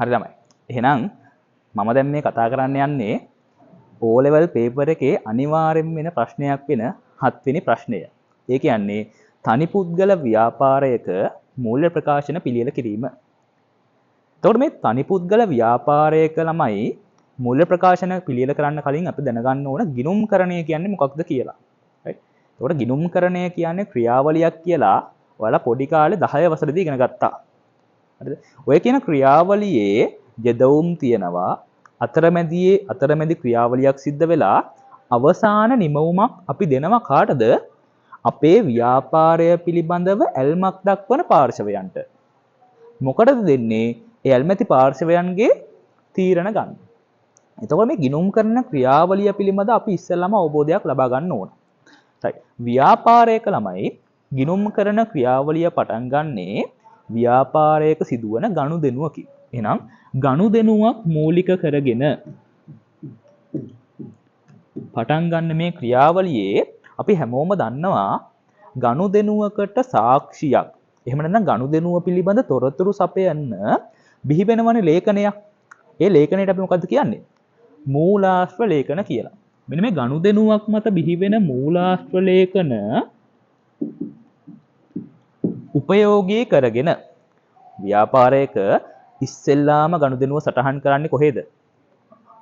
හරි ළමයි. එහෙනම් මම දැන් මේ කතා කරන්න යන්නේ O level paper එකේ අනිවාර්යෙන් වෙන ප්‍රශ්නයක් වෙන 7 වෙනි ප්‍රශ්නය. ඒ කියන්නේ තනි පුද්ගල ව්‍යාපාරයක මූල්‍ය ප්‍රකාශන පිළියෙල කිරීම. එතකොට මේ තනි පුද්ගල ව්‍යාපාරයක ළමයි මූල්‍ය ප්‍රකාශන පිළියෙල කරන්න කලින් අපි දැනගන්න ඕන ගිණුම්කරණය කියන්නේ මොකක්ද කියලා. right? එතකොට ගිණුම්කරණය කියන්නේ ක්‍රියාවලියක් කියලා ඔයාලා පොඩි කාලේ 10 වසරේදී ඉගෙන ගත්තා. හරිද? ඔය කියන ක්‍රියාවලියේ යෙදවුම් තියෙනවා. අතරමැදි ක්‍රියාවලියක් සිද්ධ වෙලා අවසාන නිමවුමක් අපි දෙනවා කාටද? අපේ ව්‍යාපාරය පිළිබඳව ඇල්මක් දක්වන පාර්ශවයන්ට. මොකටද දෙන්නේ? ඒ ඇල්මැති පාර්ශවයන්ගේ තීරණ ගන්න. එතකොට මේ ගිණුම් කරන ක්‍රියාවලිය පිළිබඳ අපි ඉස්සෙල්ලාම අවබෝධයක් ලබා ගන්න ඕන. right. ව්‍යාපාරයක ළමයි ගිණුම් කරන ක්‍රියාවලිය පටන් ගන්නේ ව්‍යාපාරයක සිදුවන ගනුදෙනුවකින්. එහෙනම් ගනුදෙනුවක් මූලික කරගෙන පටන් ගන්න මේ ක්‍රියාවලියේ අපි හැමෝම දන්නවා ගනුදෙනුවකට සාක්ෂියක්. එහෙම නැත්නම් ගනුදෙනුව පිළිබඳ තොරතුරු සපයන්න බිහි වෙනවනේ ලේඛනයක්. ඒ ලේඛනයට අපි මොකද්ද කියන්නේ? මූලාශ්‍ර ලේඛන කියලා. මෙන්න මේ ගනුදෙනුවක් මත බිහි වෙන මූලාශ්‍ර ලේඛන උපයෝගී කරගෙන ව්‍යාපාරයක ඉස්සෙල්ලාම ගනුදෙනුව සටහන් කරන්නේ කොහෙද?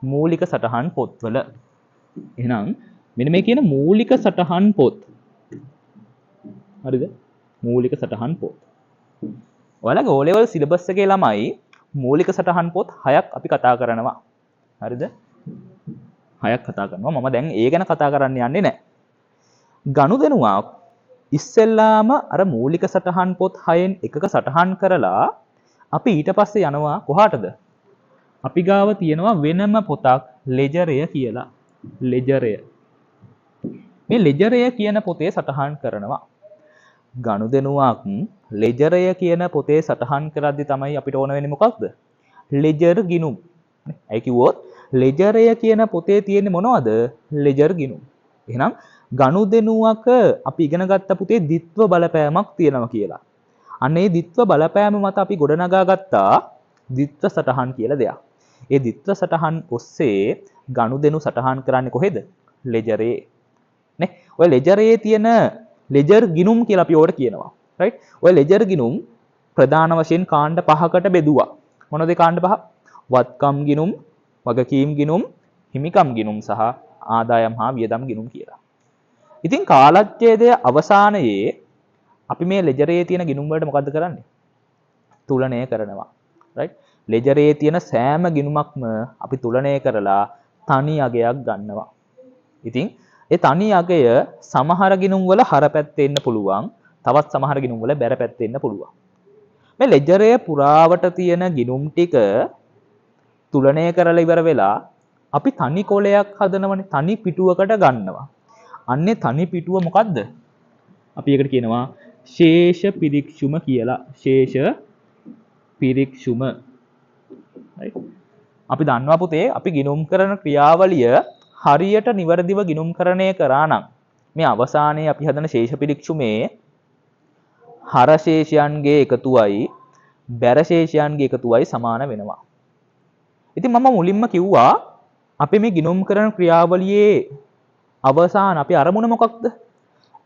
මූලික සටහන් පොත්වල. එහෙනම් මෙන්න මේ කියන මූලික සටහන් පොත්. හරිද? මූලික සටහන් පොත්. ඔයාලගේ O level syllabus එකේ ළමයි මූලික සටහන් පොත් 6ක් අපි කතා කරනවා. හරිද? 6ක් කතා කරනවා. මම දැන් ඒ ගැන කතා කරන්න යන්නේ නැහැ. ගනුදෙනුවක් ඉස්සෙල්ලාම අර මූලික සටහන් පොත් 6න් එකක සටහන් කරලා අපි ඊට පස්සේ යනවා කොහාටද? අපි ගාව තියෙනවා වෙනම පොතක් ලෙජරය කියලා. ලෙජරය. මේ ලෙජරය කියන පොතේ සටහන් කරනවා. ගනුදෙනුවක් ලෙජරය කියන පොතේ සටහන් කරද්දි තමයි අපිට ඕන වෙන්නේ මොකක්ද? ලෙජර් ගිණුම්. ඒ කිව්වොත් ලෙජරය කියන පොතේ තියෙන්නේ මොනවද? ලෙජර් ගිණුම්. එහෙනම් ගනුදෙනුවක අපි ඉගෙන ගත්ත පුතේ ද්විත්ව බලපෑමක් තියෙනවා කියලා. අන්න ඒ ද්විත්ව බලපෑම මත අපි ගොඩනගා ගත්තා ද්විත්ව සටහන් කියලා දෙයක්. ඒ ද්විත්ව සටහන් ඔස්සේ ගනුදෙනු සටහන් කරන්නේ කොහෙද? ලෙජරේ. නේ? ඔය ලෙජරේ තියෙන ලෙජර් ගිණුම් කියලා අපි ඕකට කියනවා. right? ඔය ලෙජර් ගිණුම් ප්‍රධාන වශයෙන් කාණ්ඩ 5කට බෙදුවා. මොනවද කාණ්ඩ 5? වත්කම් ගිණුම්, වගකීම් ගිණුම්, හිමිකම් ගිණුම් සහ ආදායම් හා වියදම් ගිණුම් කියලා. ඉතින් කාලච්ඡේදයේ අවසානයේ අපි මේ ලෙජරේ තියෙන ගිණුම් වලට මොකද්ද කරන්නේ? තුලනය කරනවා. right? ලෙජරේ තියෙන සෑම ගිණුමක්ම අපි තුලනය කරලා තනි අගයක් ගන්නවා. ඉතින් ඒ තනි අගය සමහර ගිණුම් වල හර පැත්තේ ඉන්න පුළුවන්, තවත් සමහර ගිණුම් වල බැර පැත්තේ ඉන්න පුළුවන්. මේ ලෙජරේ පුරාවට තියෙන ගිණුම් ටික තුලනය කරලා ඉවර වෙලා අපි තනි කොලයක් හදනවනේ, තනි පිටුවකට ගන්නවා. අන්නේ තනි පිටුව මොකද්ද? අපි ඒකට කියනවා ශේෂ පිරික්සුම කියලා. ශේෂ පිරික්සුම. right? අපි දන්නවා පුතේ අපි ගිණුම් කරන ක්‍රියාවලිය හරියට නිවැරදිව ගිණුම්කරණය කරා නම් මේ අවසානයේ අපි හදන ශේෂ පිරික්සුමේ හර ශේෂයන්ගේ එකතුවයි බැර ශේෂයන්ගේ එකතුවයි සමාන වෙනවා. ඉතින් මම මුලින්ම කිව්වා අපි මේ ගිණුම් කරන ක්‍රියාවලියේ අවසාන අපි අරමුණ මොකක්ද?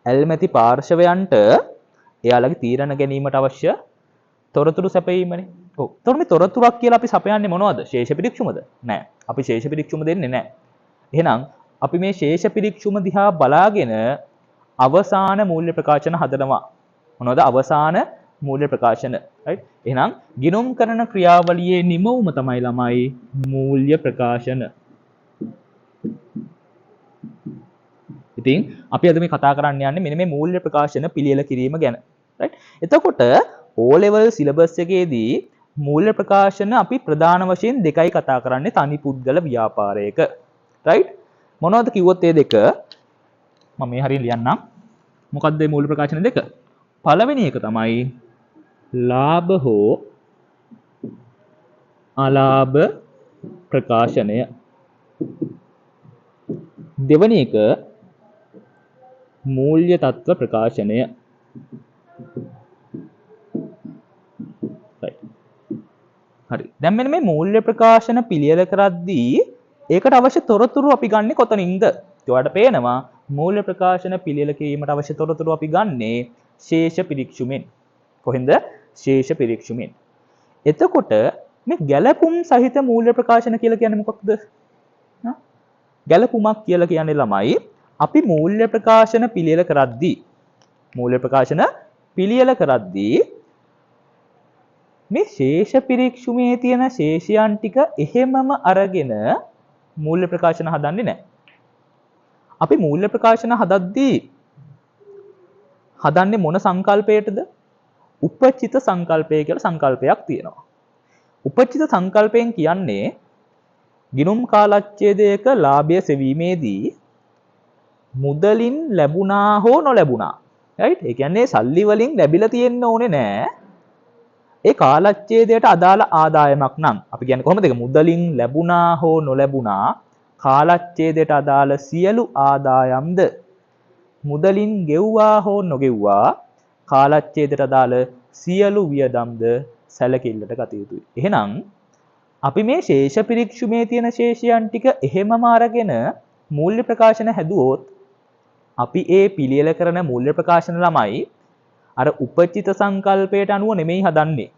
ඇල්මැති පාර්ශවයන්ට එයාලගේ තීරණ ගැනීමට අවශ්‍ය තොරතුරු සැපයීමනේ. ඔව්. එතකොට මේ තොරතුරක් කියලා අපි සපයන්නේ මොනවද? ශේෂ පිරික්සුමද? නෑ. අපි ශේෂ පිරික්සුම දෙන්නේ නෑ. එහෙනම් අපි මේ ශේෂ පිරික්සුම දිහා බලාගෙන අවසාන මූල්‍ය ප්‍රකාශන හදනවා. මොනවද අවසාන මූල්‍ය ප්‍රකාශන? right? එහෙනම් ගිණුම් කරන ක්‍රියාවලියේ නිමවුම තමයි ළමයි මූල්‍ය ප්‍රකාශන. ඉතින් අපි අද මේ කතා කරන්න යන්නේ මෙන්න මේ මූල්‍ය ප්‍රකාශන පිළියෙල කිරීම ගැන. right? එතකොට O level syllabus එකේදී මූල්‍ය ප්‍රකාශන අපි ප්‍රධාන වශයෙන් දෙකයි කතා කරන්නේ තනි පුද්ගල ව්‍යාපාරයක. right? මොනවද කිව්වොත් මේ දෙක? මම මේ හරියට ලියන්නම්. මොකක්ද මේ මූල්‍ය ප්‍රකාශන දෙක? පළවෙනි එක තමයි ලාභ හෝ අලාභ ප්‍රකාශනය. දෙවෙනි එක මූල්‍ය තත්ත්ව ප්‍රකාශනය. හරි. දැන් මෙන්න මේ මූල්‍ය ප්‍රකාශන පිළියෙල කරද්දී ඒකට අවශ්‍ය තොරතුරු අපි ගන්නෙ කොතනින්ද? ඒවට පේනවා මූල්‍ය ප්‍රකාශන පිළියෙල කිරීමට අවශ්‍ය තොරතුරු අපි ගන්නේ ශේෂ පිරික්සුමෙන්. කොහෙන්ද? ශේෂ පිරික්සුමෙන්. එතකොට මේ ගැලපුම් සහිත මූල්‍ය ප්‍රකාශන කියලා කියන්නේ මොකක්ද? ගැලපුමක් කියලා කියන්නේ ළමයි අපි මූල්‍ය ප්‍රකාශන පිළියෙල කරද්දී මේ ශේෂ පිරික්සුමේ තියෙන ශේෂයන් ටික එහෙමම අරගෙන මූල්‍ය ප්‍රකාශන හදන්නේ නැහැ. අපි මූල්‍ය ප්‍රකාශන හදද්දී හදන්නේ මොන සංකල්පයටද? උපචිත සංකල්පය කියලා සංකල්පයක් තියෙනවා. උපචිත සංකල්පයෙන් කියන්නේ ගිණුම් කාලච්ඡේදයක ලාභය සෙවීමේදී මුදලින් ලැබුණා හෝ නොලැබුණා. රයිට්? ඒ කියන්නේ සල්ලි වලින් ලැබිලා තියෙන්න ඕනේ නෑ. ඒ කාලච්ඡේදයට අදාළ ආදායමක් නම් අපි කියන්නේ කොහොමද ඒක? මුදලින් ලැබුණා හෝ නොලැබුණා කාලච්ඡේදයට අදාළ සියලු ආදායම්ද මුදලින් ගෙව්වා හෝ නොගෙව්වා කාලච්ඡේදයට අදාළ සියලු වියදම්ද සැලකිල්ලට ගත යුතුයි. එහෙනම් අපි මේ ශේෂ පිරික්සුමේ තියෙන ශේෂයන් ටික එහෙමම අරගෙන මූල්‍ය ප්‍රකාශන හැදුවොත් අපි ඒ පිළියෙල කරන මූල්‍ය ප්‍රකාශන ළමයි අර උපචිත සංකල්පයට අනුව නෙමෙයි හදන්නේ.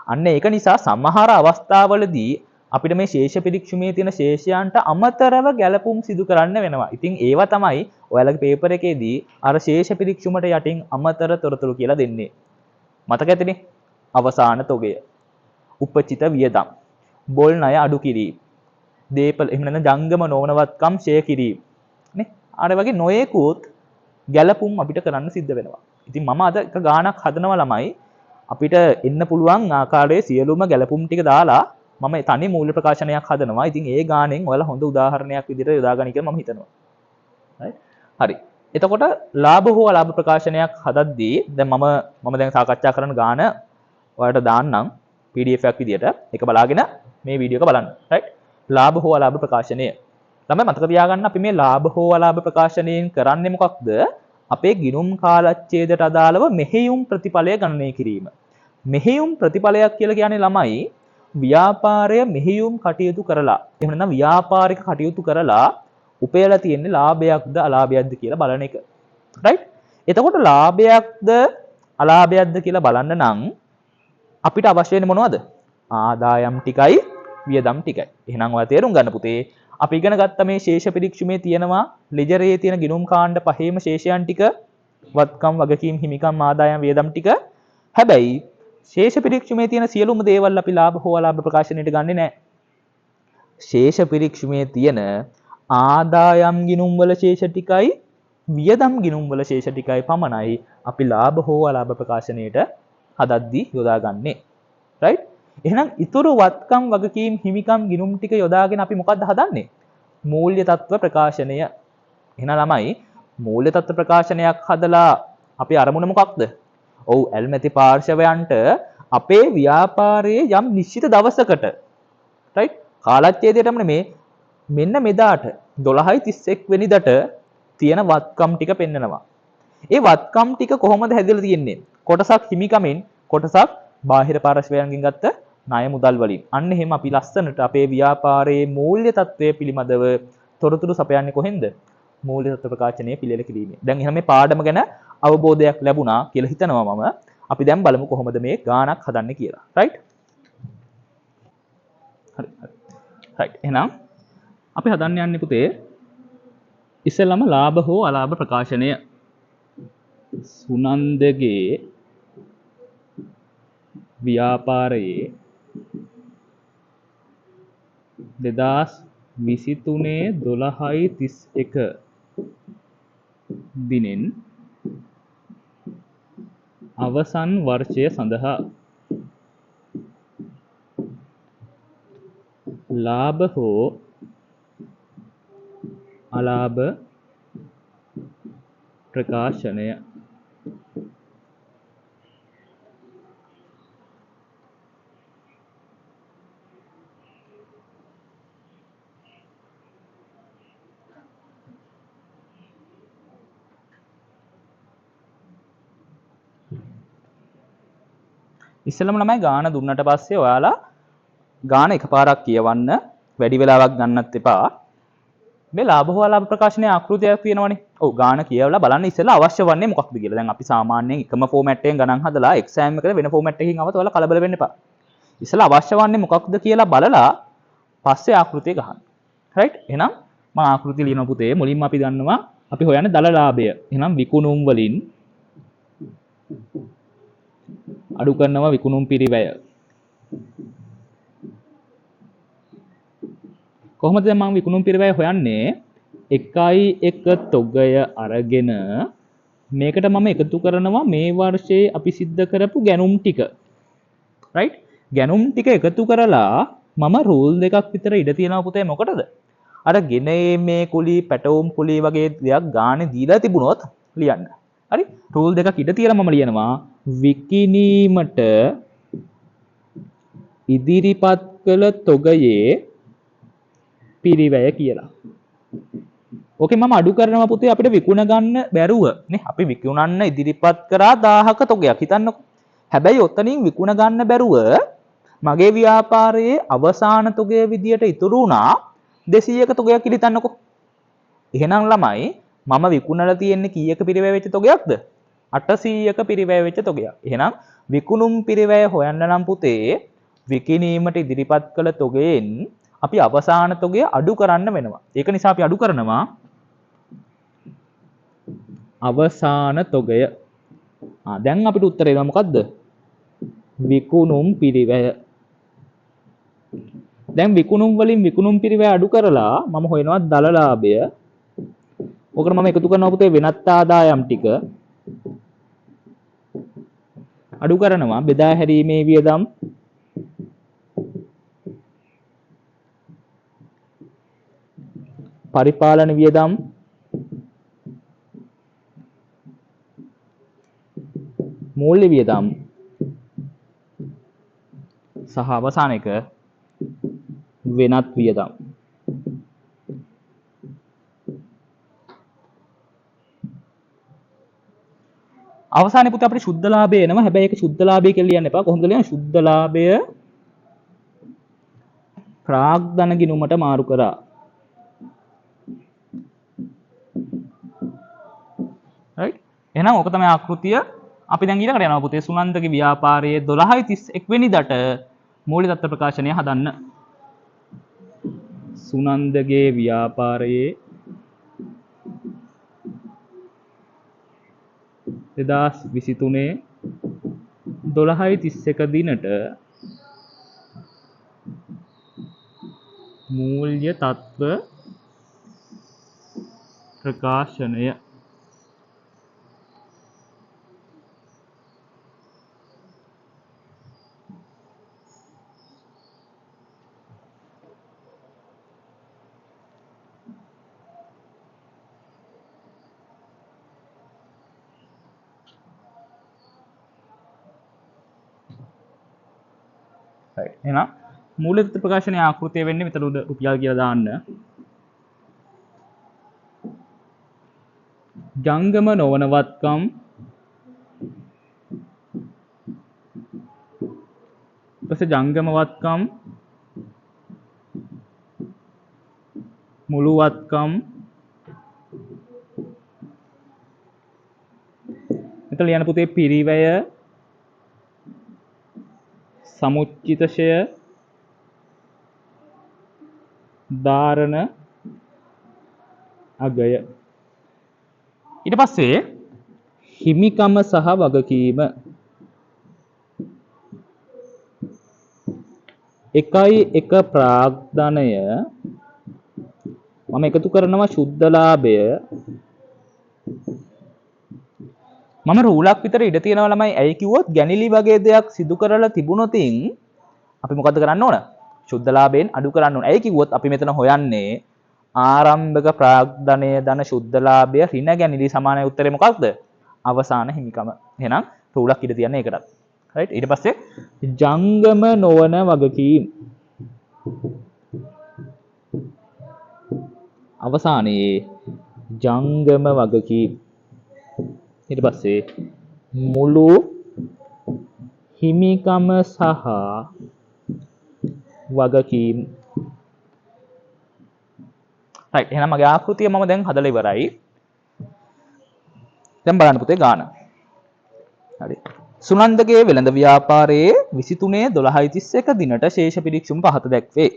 අන්න ඒක නිසා සමහර අවස්ථාවලදී අපිට මේ ශේෂ පිරික්සුමේ තියෙන ශේෂයන්ට අමතරව ගැලපුම් සිදු කරන්න වෙනවා. ඉතින් ඒවා තමයි ඔයාලගේ පේපර් එකේදී අර ශේෂ පිරික්සුමට යටින් අමතර තොරතුරු කියලා දෙන්නේ. මතක ඇතිනේ? අවසාන තොගය, උපචිත වියදම්, බොල් ණය අඩු කිරීම, දීපල එහෙම නැත්නම් ජංගම නොවනවත්කම් ෂේ කිරීම නේ. අර වගේ නොයේකුත් ගැලපුම් අපිට කරන්න සිද්ධ වෙනවා. ඉතින් මම අද එක ගානක් හදනවා ළමයි අපිට එන්න පුළුවන් ආකාරයේ සියලුම ගැලපුම් ටික දාලා මම තනි මූල්‍ය ප්‍රකාශනයක් හදනවා. ඉතින් ඒ ගානෙන් ඔයාලා හොඳ උදාහරණයක් විදිහට යොදා ගන්න කියලා මම හිතනවා. හරි. එතකොට ලාභ හෝ අලාභ ප්‍රකාශනයක් හදද්දී දැන් මම දැන් සාකච්ඡා කරන ගාන ඔයාලට දාන්නම් PDF එකක් විදිහට. ඒක බලාගෙන මේ වීඩියෝ එක බලන්න. රයිට්? ලාභ හෝ අලාභ ප්‍රකාශනය. තමයි මතක තියාගන්න අපි මේ ලාභ හෝ අලාභ ප්‍රකාශනයෙන් කරන්නේ මොකක්ද? අපේ ගිණුම් කාලච්ඡේදයට අදාළව මෙහෙයුම් ප්‍රතිඵලය ගණනය කිරීම. මෙහෙයුම් ප්‍රතිඵලයක් කියලා කියන්නේ ළමයි ව්‍යාපාරය මෙහෙයුම් කටයුතු කරලා එහෙම නැත්නම් ව්‍යාපාරික කටයුතු කරලා උපයලා තියෙන ලාභයක්ද අලාභයක්ද කියලා බලන එක. රයිට්? එතකොට ලාභයක්ද අලාභයක්ද කියලා බලන්න නම් අපිට අවශ්‍ය වෙන්නේ මොනවද? ආදායම් ටිකයි වියදම් ටිකයි. එහෙනම් ඔයා තේරුම් ගන්න පුතේ අපි ඉගෙන ගත්ත මේ ශේෂ පිරික්සුමේ තියෙනවා ලෙජරයේ තියෙන ගිණුම් කාණ්ඩ පහේම ශේෂයන් ටික වත්කම් වගකීම් හිමිකම් ආදායම් වියදම් ටික. හැබැයි ශේෂ පිරික්සුමේ තියෙන සියලුම දේවල් අපි ලාභ හෝ අලාභ ප්‍රකාශනයට ගන්නෙ නැහැ. ශේෂ පිරික්සුමේ තියෙන ආදායම් ගිණුම් වල ශේෂ ටිකයි වියදම් ගිණුම් වල ශේෂ ටිකයි පමණයි අපි ලාභ හෝ අලාභ ප්‍රකාශනයට හදද්දී යොදාගන්නේ. රයිට්? එහෙනම් ඊතුරු වත්කම් වගකීම් හිමිකම් ගිණුම් ටික යොදාගෙන අපි මොකද්ද හදන්නේ? මූල්‍ය තත්ත්ව ප්‍රකාශනය. එහෙනම් ළමයි මූල්‍ය තත්ත්ව ප්‍රකාශනයක් හදලා අපේ අරමුණ මොකක්ද? ඔව් ඇල්මැති පාර්ශවයන්ට අපේ ව්‍යාපාරයේ යම් නිශ්චිත දවසකට රයිට් කාලච්ඡේදයටම මේ මෙන්න මෙදාට 12:31 වෙනිදාට තියෙන වත්කම් ටික පෙන්නනවා. ඒ වත්කම් ටික කොහොමද හැදලා තියෙන්නේ? කොටසක් හිමිකමෙන් කොටසක් බාහිර පාර්ශවයන්ගෙන් ගත්ත ණය මුදල් වලින්. අන්න එහෙම අපි ලස්සනට අපේ ව්‍යාපාරයේ මූල්‍ය තත්ත්වය පිළිබඳව තොරතුරු සපයන්නේ කොහෙන්ද? මූල්‍ය තත්ත්ව ප්‍රකාශනයේ පිළියෙල කිරීමෙන්. දැන් එහෙනම් මේ පාඩම ගැන අවබෝධයක් ලැබුණා කියලා හිතනවා මම. අපි දැන් බලමු කොහොමද මේ ගානක් හදන්නේ කියලා. රයිට්? හරි. රයිට්. එහෙනම් අපි හදන්න යන්නේ පුතේ ඉස්සෙල්ලාම ලාභ හෝ අලාභ ප්‍රකාශනය. සුනන්දගේ ව්‍යාපාරයේ 2023 12/31 දිනෙන් අවසන් වර්ෂය සඳහා ලාභ හෝ අලාභ ප්‍රකාශනය. ඉස්සෙල්ලම ළමයි ගාන දුන්නට පස්සේ ඔයාලා ගාන එකපාරක් කියවන්න වැඩි වෙලාවක් ගන්නත් එපා. මේ ලාභ හෝ අලාභ ප්‍රකාශනයේ ආකෘතියක් තියෙනවනේ. ඔව් ගාන කියවලා බලන්න ඉස්සෙල්ලා අවශ්‍ය වන්නේ මොකක්ද කියලා. දැන් අපි සාමාන්‍යයෙන් එකම ෆෝමැට් එකෙන් ගණන් හදලා එක්සෑම් එකද වෙන ෆෝමැට් එකකින් આવත ඔයාලා කලබල වෙන්න එපා. ඉස්සෙල්ලා අවශ්‍ය වන්නේ මොකක්ද කියලා බලලා පස්සේ ආකෘතිය ගහන්න. රයිට්? එහෙනම් මම ආකෘතිය ලියන පුතේ මුලින්ම අපි ගන්නවා අපි හොයන්නේ දල ලාභය. එහෙනම් විකුණුම් වලින් අඩු කරනවා විකුණුම් පිරිවැය. කොහොමද මම විකුණුම් පිරිවැය හොයන්නේ? 1 තොගය අරගෙන මේකට මම එකතු කරනවා මේ වර්ෂයේ අපි සිද්ධ කරපු ගැනුම් ටික. රයිට්? ගැනුම් ටික එකතු කරලා මම රූල් දෙකක් විතර ඉඩ තියනවා පුතේ මොකටද? අර ගෙනීමේ කුලී පැටවුම් කුලී වගේ දෙයක් ගානේ දීලා තිබුණොත් ලියන්න. හරි? රූල් දෙකක් ඉඩ තියලා මම ලියනවා විකිණීමට ඉදිරිපත් කළ තොගයේ පිරිවැය කියලා. ඕකේ මම අඩු කරනවා පුතේ අපිට විකුණ ගන්න බැරුව නේ අපි විකුණන්න ඉදිරිපත් කරා 1000ක තොගයක් හිතන්නකො. හැබැයි ඔතනින් විකුණ ගන්න බැරුව මගේ ව්‍යාපාරයේ අවසාන තොගය විදියට ඉතුරු වුණා 200ක තොගයක් කියලා හිතන්නකො. එහෙනම් ළමයි මම විකුණලා තියෙන්නේ කීයක පිරිවැය වෙච්ච තොගයක්ද? 800ක පිරිවැය වෙච්ච තොගයක්. එහෙනම් විකුණුම් පිරිවැය හොයන්න නම් පුතේ විකිණීමට ඉදිරිපත් කළ තොගයෙන් අපි අවසාන තොගය අඩු කරන්න වෙනවා. ඒක නිසා අපි අඩු කරනවා අවසාන තොගය. දැන් අපිට උත්තරේ එනවා මොකද්ද? විකුණුම් පිරිවැය. දැන් විකුණුම් වලින් විකුණුම් පිරිවැය අඩු කරලා මම හොයනවා දල ලාභය. ඕකට මම එකතු කරනවා පුතේ වෙනත් ආදායම් ටික. අඩු කරනවා බෙදා හැරීමේ වියදම්. පරිපාලන වියදම්. මූල්‍ය වියදම්. සහ අවසාන එක වෙනත් වියදම්. අවසානයේ පුතේ අපිට සුද්ධ ලාභය එනවා. හැබැයි ඒක සුද්ධ ලාභය කියලා ලියන්න එපා. කොහොමද ලියන්නේ? සුද්ධ ලාභය ප්‍රාග්ධන ගිණුමට මාරු කරා. right? එහෙනම් ඕක තමයි ආකෘතිය. අපි දැන් ඊළඟට යනවා පුතේ සුනන්දගේ ව්‍යාපාරයේ 12/31 වෙනිදාට මූල්‍ය තත්ත්ව ප්‍රකාශනය හදන්න. සුනන්දගේ ව්‍යාපාරයේ 2023 12/31 දිනට මූල්‍ය තත්ත්ව ප්‍රකාශනය. right එහෙනම් මූල්‍ය තත්ත්ව ප්‍රකාශනයේ ආකෘතිය වෙන්නේ මෙතන උඩ රුපියල් කියලා දාන්න. ජංගම නොවන වත්කම් ඊපස්සේ ජංගම වත්කම් මුළු වත්කම් මෙතන ලියන්න පුතේ පිරිවැය සමුච්චිතශය ධාරණ අගය. ඊට පස්සේ හිමිකම සහ වගකීම 1 ප්‍රාග්ධනය මම එකතු කරනවා ශුද්ධ ලාභය. මම රූලක් විතර ඉඩ තියෙනවා ළමයි. ඇයි කිව්වොත් ගැනිලි වගේ දෙයක් සිදු කරලා තිබුණොතින් අපි මොකද කරන්න ඕන? ශුද්ධ ලාභයෙන් අඩු කරන්න ඕන. ඇයි කිව්වොත් අපි මෙතන හොයන්නේ ආරම්භක ප්‍රාග්ධනය ධන ශුද්ධ ලාභය ඍණ ගැනිලි සමානයි. උත්තරේ මොකක්ද? අවසාන හිමිකම. එහෙනම් රූලක් ඉඩ තියන්නේ ඒකටත්. රයිට්? ඊට පස්සේ ජංගම නොවන වගකීම් අවසානයේ ජංගම වගකීම්. ඊට පස්සේ මුළු හිමිකම සහ වගකීම්. right එහෙනම් මගේ ආකෘතිය මම දැන් හදලා ඉවරයි. දැන් බලන්න පුතේ ගාන. හරි. සුනන්දගේ වෙළඳ ව්‍යාපාරයේ 23/12/31 දිනට ශේෂ පිරික්සුම් පහත දැක්වේ.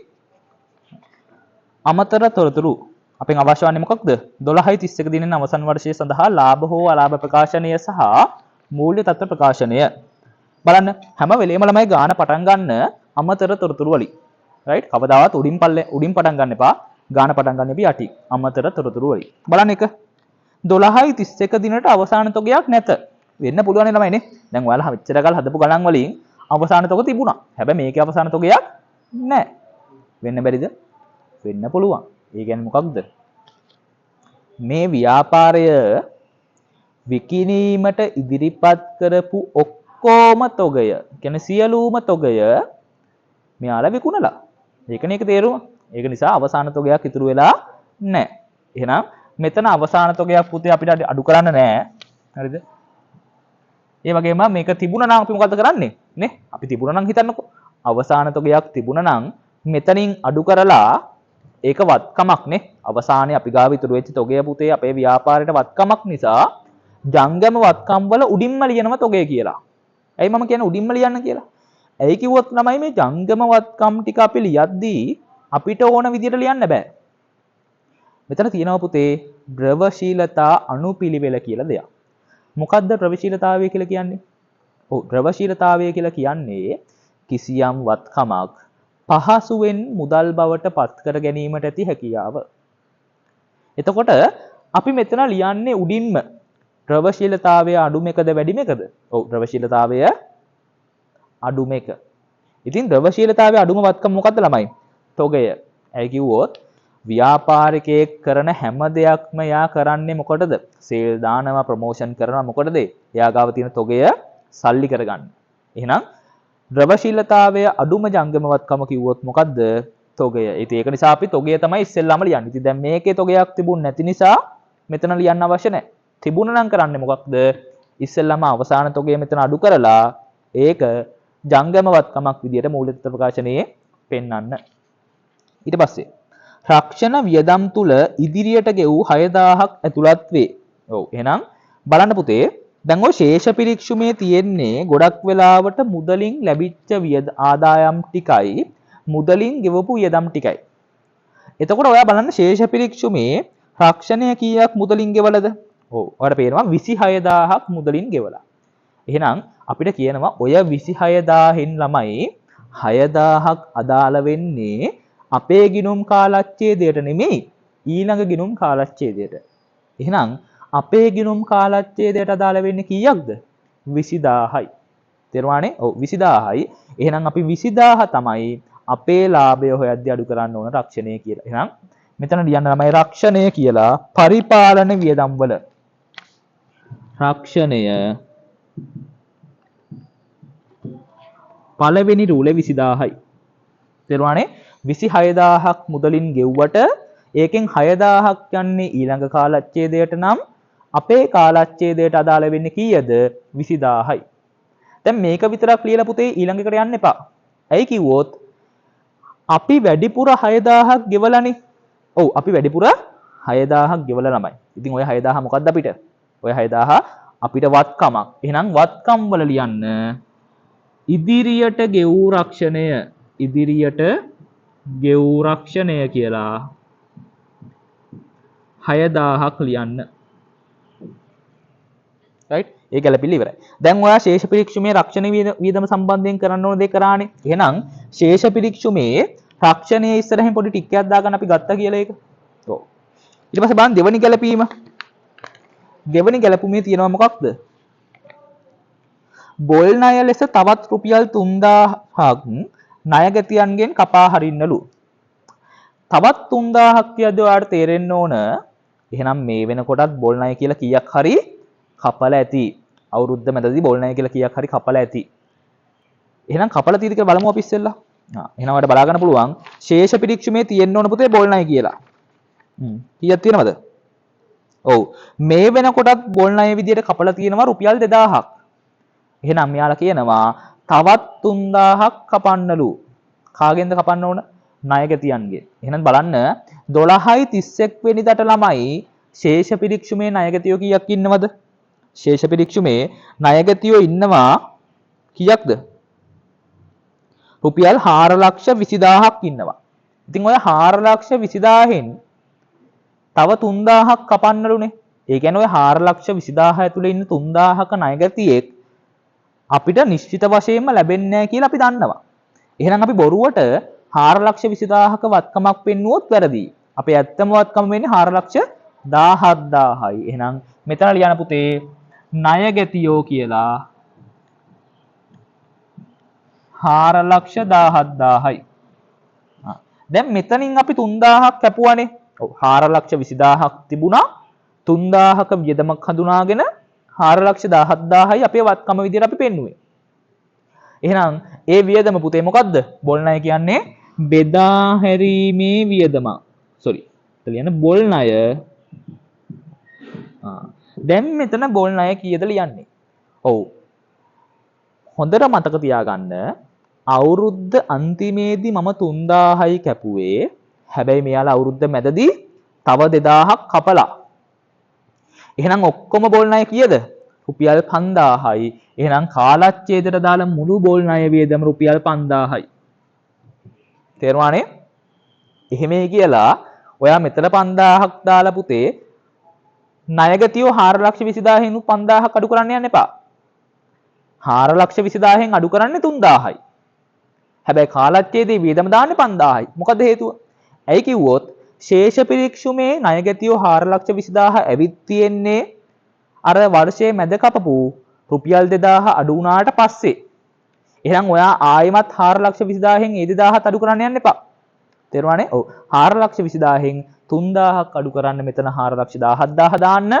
අමතර තොරතුරු අපෙන් අවශ්‍ය වන්නේ මොකක්ද? 12/31 දිනෙන් අවසන් වර්ෂය සඳහා ලාභ හෝ අලාභ ප්‍රකාශනය සහ මූල්‍ය තත්ත්ව ප්‍රකාශනය. බලන්න හැම වෙලේම ළමයි ගාන පටන් ගන්න අමතර තොරතුරු වලින්. right? කවදාවත් උඩින් පටන් ගන්න එපා. ගාන පටන් ගන්න එපි යටි. අමතර තොරතුරු වලින්. බලන්න එක 12/31 දිනට අවසාන තොගයක් නැත. වෙන්න පුළුවන් ළමයි නේ. දැන් ඔයාලා මෙච්චර කාල හදපු ගණන් වලින් අවසාන තොග තිබුණා. හැබැයි මේකේ අවසාන තොගයක් නැහැ. වෙන්න බැරිද? වෙන්න පුළුවන්. ඒ කියන්නේ මොකක්ද? මේ ව්‍යාපාරය විකිණීමට ඉදිරිපත් කරපු ඔක්කොම තොගය, කියන්නේ සියලුම තොගය මෙයාලා විකුණලා. ඒකනේ ඒක තේරුම. ඒක නිසා අවසාන තොගයක් ඉතුරු වෙලා නැහැ. එහෙනම් මෙතන අවසාන තොගයක් පුතේ අපිට අඩු කරන්න නැහැ. හරිද? ඒ වගේම මේක තිබුණා නම් අපි මොකද කරන්නේ? නේ? අපි තිබුණා නම් හිතන්නකෝ. අවසාන තොගයක් තිබුණා නම් මෙතනින් අඩු කරලා ඒක වත්කමක් නේ. අවසානයේ අපි ගාව ඉතුරු වෙච්ච තොගය පුතේ අපේ ව්‍යාපාරයට වත්කමක් නිසා ජංගම වත්කම් වල උඩින්ම ලියනවා තොගය කියලා. ඇයි මම කියන්නේ උඩින්ම ලියන්න කියලා? ඇයි කිව්වොත් ළමයි මේ ජංගම වත්කම් ටික අපි ලියද්දී අපිට ඕන විදිහට ලියන්න බෑ. මෙතන තියෙනවා පුතේ ද්‍රවශීලතා අනුපිළිවෙල කියලා දෙයක්. මොකද්ද ද්‍රවශීලතාවය කියලා කියන්නේ? ඔව් ද්‍රවශීලතාවය කියලා කියන්නේ කිසියම් වත්කමක් පහසුවෙන් මුදල් බවට පත් කර ගැනීමට ඇති හැකියාව. එතකොට අපි මෙතන ලියන්නේ උඩින්ම ද්‍රවශීලතාවය අඩුම එකද වැඩිම එකද? ඔව් ද්‍රවශීලතාවය අඩුම එක. ඉතින් ද්‍රවශීලතාවය අඩුම වත්කම මොකද්ද ළමයි? තොගය. ඇයි කිව්වොත් ව්‍යාපාරිකයෙක් කරන හැම දෙයක්ම යා කරන්නේ මොකටද? සේල් දානවා, ප්‍රොමෝෂන් කරනවා මොකටද? එයා ගාව තියෙන තොගය සල්ලි කරගන්න. එහෙනම් ද්‍රවශීලතාවය අඩුම ජංගමවත්කම කිව්වොත් මොකද්ද? තොගය. ඉතින් ඒක නිසා අපි තොගය තමයි ඉස්සෙල්ලාම ලියන්නේ. ඉතින් දැන් මේකේ තොගයක් තිබුණ නැති නිසා මෙතන ලියන්න අවශ්‍ය නැහැ. තිබුණා නම් කරන්නේ මොකක්ද? ඉස්සෙල්ලාම අවසාන තොගය මෙතන අඩු කරලා ඒක ජංගමවත්කමක් විදියට මූල්‍ය තත්ත්ව ප්‍රකාශනයේ පෙන්වන්න. ඊට පස්සේ රක්ෂණ වියදම් තුල ඉදිරියට ගෙවූ 6000ක් ඇතුළත් වේ. ඔව් එහෙනම් බලන්න පුතේ දැන් ඔය ශේෂ පිරික්සුමේ තියෙන්නේ ගොඩක් වෙලාවට මුදලින් ලැබිච්ච ආදායම් ටිකයි මුදලින් ගෙවපු වියදම් ටිකයි. එතකොට ඔයා බලන්න ශේෂ පිරික්සුමේ රක්ෂණය කීයක් මුදලින් ගෙවලද? ඔව් ඔයාලට පේනවා 26000ක් මුදලින් ගෙවලා. එහෙනම් අපිට කියනවා ඔය 26000න් ළමයි 6000ක් අදාළ වෙන්නේ අපේ ගිණුම් කාලච්ඡේදයට නෙමෙයි ඊළඟ ගිණුම් කාලච්ඡේදයට. එහෙනම් අපේ ගිණුම් කාලච්ඡේදයට අදාළ වෙන්නේ කීයක්ද? 20000යි. තේරුණානේ? ඔව් 20000යි. එහෙනම් අපි 20000 තමයි අපේ ලාභය හොයද්දී අඩු කරන්න ඕන රක්ෂණය කියලා. එහෙනම් මෙතන ලියන්න ළමයි රක්ෂණය කියලා පරිපාලන වියදම් වල. රක්ෂණය පළවෙනි රූලේ 20000යි. තේරුණානේ? 26000ක් මුදලින් ගෙව්වට ඒකෙන් 6000ක් යන්නේ ඊළඟ කාලච්ඡේදයට නම් අපේ කාලච්ඡේදයට අදාළ වෙන්නේ කීයද? 20000යි. දැන් මේක විතරක් ලියලා පුතේ ඊළඟ එකට යන්න එපා. ඇයි කිව්වොත් අපි වැඩිපුර 6000ක් ගෙවලානේ. ඔව් අපි වැඩිපුර 6000ක් ගෙවලා ළමයි. ඉතින් ඔය 6000 මොකද්ද අපිට? ඔය 6000 අපිට වත්කමක්. එහෙනම් වත්කම් වල ලියන්න ඉදිරියට ගෙවූ රක්ෂණය. ඉදිරියට ගෙවූ රක්ෂණය කියලා 6000ක් ලියන්න. right? ඒක ගැලපිලි ඉවරයි. දැන් ඔයා ශේෂ පිරික්සුමේ රක්ෂණ වියදම සම්බන්ධයෙන් කරන්න ඕන දේ කරානේ. එහෙනම් ශේෂ පිරික්සුමේ රක්ෂණයේ ඉස්සරහින් පොඩි ටික් එකක් දාගන්න අපි ගත්තා කියලා ඒක. ඔව්. ඊට පස්සේ බලන්න දෙවනි ගැලපීම. දෙවනි ගැලපුමේ තියෙනවා මොකක්ද? බොල් ණය ලෙස තවත් රුපියල් 3000ක් ණයගැතියන්ගෙන් කපා හරින්නලු. තවත් 3000ක් කියද්දී ඔයාලට තේරෙන්න ඕන එහෙනම් මේ වෙනකොටත් බොල් ණය කියලා කීයක් හරි කපලා ඇති. අවුරුද්ද මැදදී බොල් ණය කියලා කීයක් හරි කපලා ඇති. එහෙනම් කපලා තියෙද කියලා බලමු අපි ඉස්සෙල්ලා. එහෙනම් ඔයාලට බලා ගන්න පුළුවන් ශේෂ පිරික්සුමේ තියෙන්න ඕන පුතේ බොල් ණය කියලා. කීයක් තියෙනවද? ඔව් මේ වෙනකොටත් බොල් ණය විදියට කපලා තියෙනවා රුපියල් 2000ක්. එහෙනම් මෙයාලා කියනවා තවත් 3000ක් කපන්නලු. කාගෙන්ද කපන්න ඕන? ණයගැතියන්ගේ. එහෙනම් බලන්න 12.31 වෙනිදාට ළමයි ශේෂ පිරික්සුමේ ණයගැතියෝ කීයක් ඉන්නවද? ශේෂ පිරික්සුමේ ණයගැතියෝ ඉන්නවා කීයක්ද? රුපියල් 4,20,000ක් ඉන්නවා. ඉතින් ඔය 4,20,000න් තව 3,000ක් කපන්නලුනේ. ඒ කියන්නේ ඔය 4,20,000 ඇතුලේ ඉන්න 3,000ක ණයගැතියෙක් අපිට නිශ්චිත වශයෙන්ම ලැබෙන්නේ නැහැ කියලා අපි දන්නවා. එහෙනම් අපි බොරුවට 4,20,000ක වත්කමක් පෙන්නුවොත් වැරදි. අපේ ඇත්තම වත්කම වෙන්නේ 4,17,000යි. එහෙනම් මෙතන ලියන පුතේ ණයගැතියෝ කියලා 4,17,000යි. දැන් මෙතනින් අපි 3,000ක් කැපුවානේ. ඔව් 4,20,000ක් තිබුණා. 3,000ක වියදමක් හඳුනාගෙන 4,17,000යි අපේ වත්කම විදිහට අපි පෙන්නුවේ. එහෙනම් ඒ වියදම පුතේ මොකද්ද? බොල් ණය කියන්නේ බෙදා හැරීමේ වියදම. සෝරි. එතන බොල් ණය. දැන් මෙතන බොල් ණය කීයද ලියන්නේ? ඔව්. හොඳට මතක තියාගන්න අවුරුද්ද අන්තිමේදී මම 3,000යි කැපුවේ. හැබැයි මෙයාලා අවුරුද්ද මැදදී තව 2,000ක් කපලා. එහෙනම් ඔක්කොම බොල් ණය කීයද? රුපියල් 5,000යි. එහෙනම් කාලච්ඡේදයට දාලා මුළු බොල් ණය වියදම රුපියල් 5,000යි. තේරුණානේ? එහෙමයි කියලා ඔයා මෙතන 5,000ක් දාලා පුතේ ණයගතියෝ 4,20,000න් 5,000ක් අඩු කරන්න යන්න එපා. 4,20,000න් අඩු කරන්නේ 3,000යි. හැබැයි කාලච්ඡේදයේ වියදම දාන්නේ 5,000යි. මොකද හේතුව? ඇයි කිව්වොත් ශේෂ පිරික්සුමේ ණයගතියෝ 4,20,000 ඇවිත් තියෙන්නේ අර වර්ෂයේ මැද කපපු රුපියල් 2,000 අඩු වුණාට පස්සේ. එහෙනම් ඔයා ආයෙමත් 4,20,000න් ඒ 2,000ත් අඩු කරන්න යන්න එපා. තේරුණානේ? ඔව්. 4,20,000න් 3,000ක් අඩු කරන්න මෙතන 4,17,000 දාන්න.